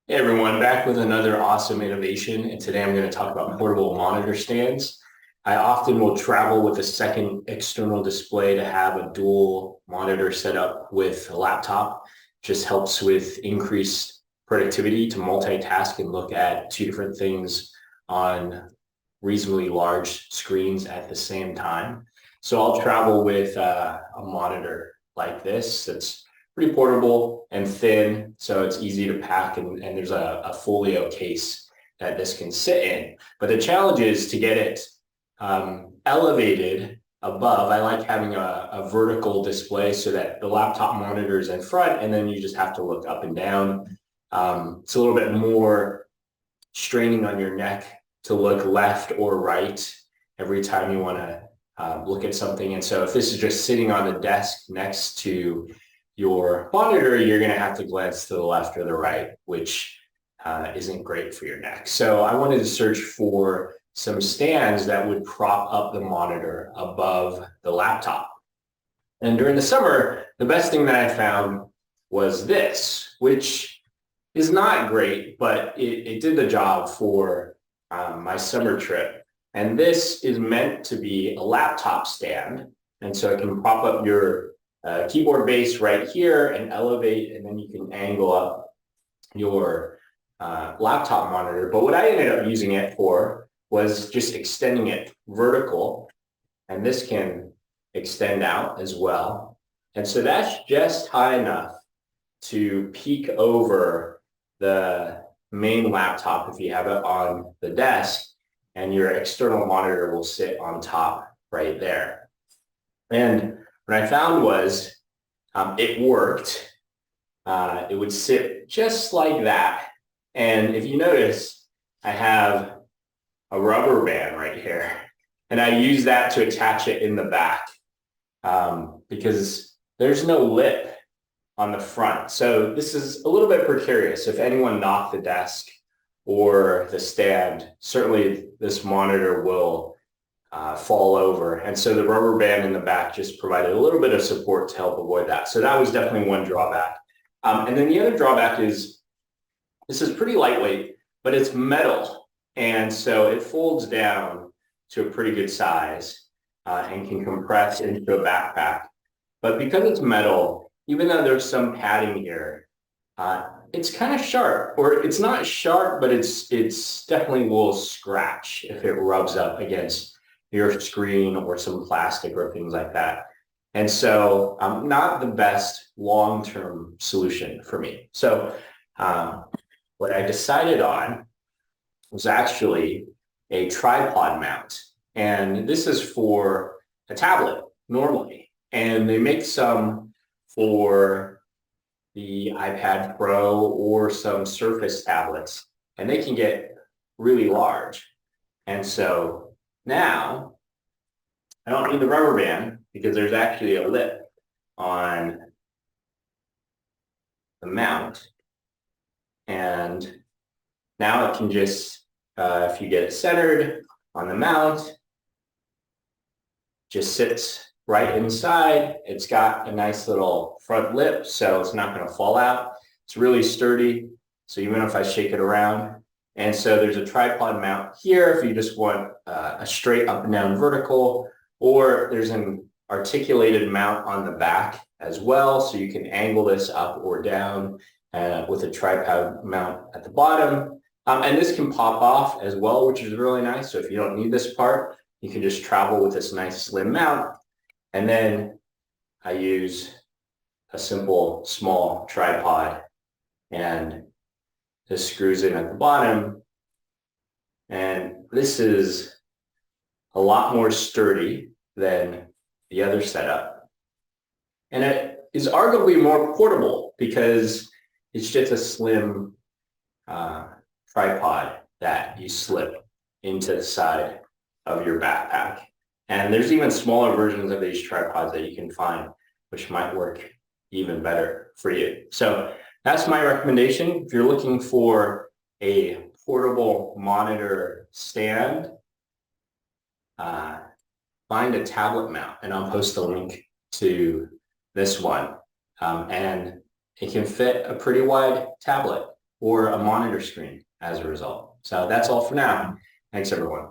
Hey everyone, back with another awesome innovation. And today I'm going to talk about portable monitor stands. I often will travel with a second external display to have a dual monitor set up with a laptop. Just helps with increased productivity to multitask and look at two different things on reasonably large screens at the same time. So I'll travel with a monitor like this that's pretty portable and thin, so it's easy to pack, and there's a folio case that this can sit in. But the challenge is to get it elevated above. I like having a vertical display so that the laptop monitor is in front, and then you just have to look up and down. It's a little bit more straining on your neck to look left or right every time you want to look at something. And so if this is just sitting on the desk next to your monitor, you're going to have to glance to the left or the right, which isn't great for your neck. So I wanted to search for some stands that would prop up the monitor above the laptop. And during the summer, the best thing that I found was this, which is not great, but it did the job for my summer trip. And this is meant to be a laptop stand. And so it can prop up your keyboard base right here and elevate, and then you can angle up your laptop monitor. But what I ended up using it for was just extending it vertical, and this can extend out as well. And so that's just high enough to peek over the main laptop if you have it on the desk, and your external monitor will sit on top right there. And what I found was it worked. It would sit just like that. And if you notice, I have a rubber band right here. And I use that to attach it in the back because there's no lip on the front. So this is a little bit precarious. If anyone knocked the desk or the stand, certainly this monitor will fall over. And so the rubber band in the back just provided a little bit of support to help avoid that. So that was definitely one drawback. And then the other drawback is this is pretty lightweight, but it's metal. And so it folds down to a pretty good size and can compress into a backpack. But because it's metal, even though there's some padding here, it's kind of sharp, or it's not sharp, but it's definitely will scratch if it rubs up against your screen or some plastic or things like that. And so not the best long-term solution for me. So what I decided on was actually a tripod mount. And this is for a tablet normally. And they make some for the iPad Pro or some Surface tablets, and they can get really large. And so now I don't need the rubber band because there's actually a lip on the mount. And now it can just, if you get it centered on the mount, just sits right inside. It's got a nice little front lip, so it's not going to fall out. It's really sturdy, so even if I shake it around. And so there's a tripod mount here if you just want a straight up and down vertical, or there's an articulated mount on the back as well, so you can angle this up or down with a tripod mount at the bottom. And this can pop off as well, which is really nice. So if you don't need this part, you can just travel with this nice slim mount. And then I use a simple small tripod, and this screws in at the bottom. And this is a lot more sturdy than the other setup. And it is arguably more portable because it's just a slim tripod that you slip into the side of your backpack. And there's even smaller versions of these tripods that you can find, which might work even better for you. So that's my recommendation. If you're looking for a portable monitor stand, find a tablet mount, and I'll post a link to this one. And it can fit a pretty wide tablet. or a monitor screen as a result. So that's all for now. Thanks, everyone.